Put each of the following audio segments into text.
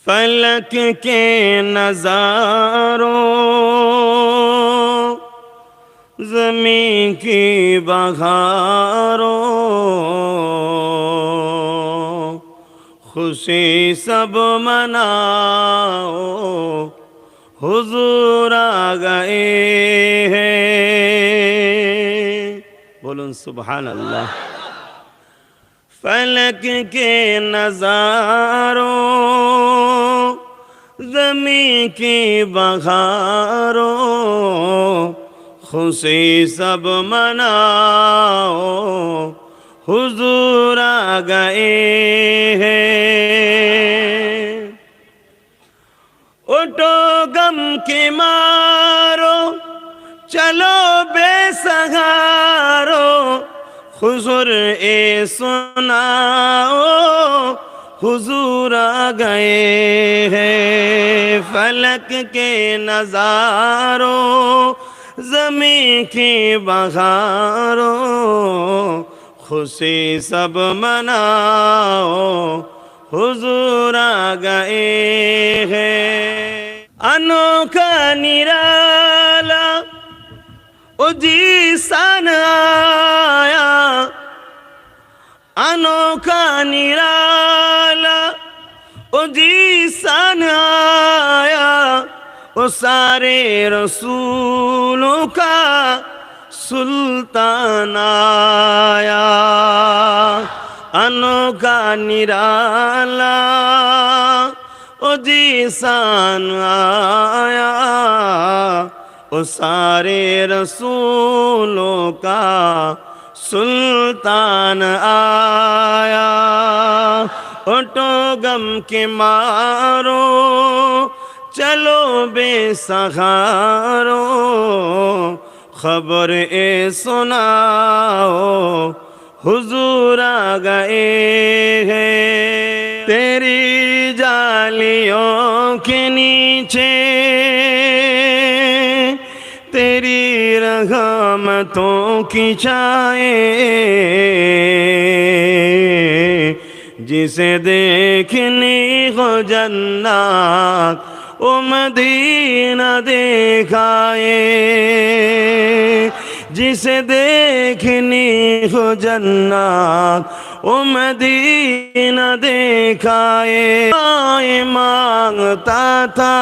فلک کے نظاروں زمین کی بہاروں خوشی سب مناؤ حضور آ گئے ہیں، بولن سبحان اللہ۔ فلک کے نظاروں زمین کی بہاروں خوشی سب مناؤ حضور آ گئے ہیں۔ اٹھو غم کے مارو چلو بے سہارو حضور اے سناؤ حضور آ گئے ہیں۔ فلک کے نظاروں زمین کی بہاروں خوشی سب مناؤ حضور آ گئے ہیں۔ انوکھا نرالا جیسان آیا، انوکھا نرالا جیسان آیا، وہ سارے رسولوں کا سلطان آیا۔ انوکھا نرالا جیسان آیا، وہ سارے رسولوں کا سلطان آیا۔ اٹھو غم کے مارو چلو بے سہارو خبر اے سناؤ حضور آ گئے ہیں۔ تیری جالیوں کے نیچے تیری رحمتوں کی چھائیں، جسے دیکھنی ہو جنات وہ مدینہ دکھائے، جسے دیکھنی ہو جنات وہ مدینہ دکھائے۔ مانگتا تھا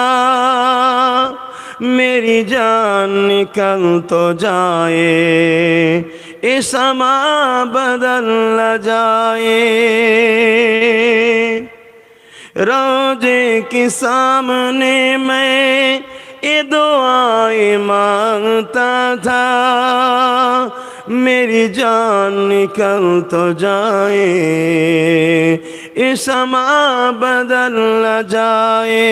میری جان نکل تو جائے، اے سما بدل نہ جائے، روضے کے سامنے میں یہ دعائیں مانگتا تھا، میری جان نکل تو جائے، یہ سما بدل نہ جائے،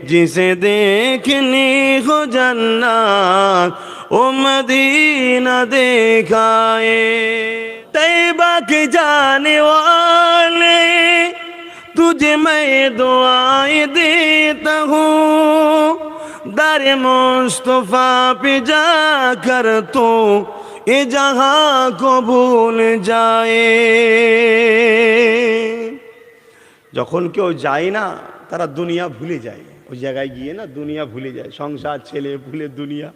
جسے دیکھنی ہو جنات وہ مدینہ دکھائے۔ طیبہ کے جانے والے تجھے میں دعائیں دیتا ہوں، در مصطفیٰ پہ جا کر تو یہ جہاں کو بھول جائے۔ যখন কেউ যায় না তারা দুনিয়া ভুলে যায়, ওই জায়গায় গিয়ে না দুনিয়া ভুলে যায়, সংসার ছেলে ভুলে দুনিয়া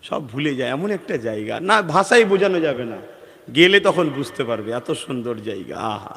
সব ভুলে যায়। এমন একটা জায়গা না ভাষায় বোঝানো যাবে না, গেলে তখন বুঝতে পারবে এত সুন্দর জায়গা। আহা,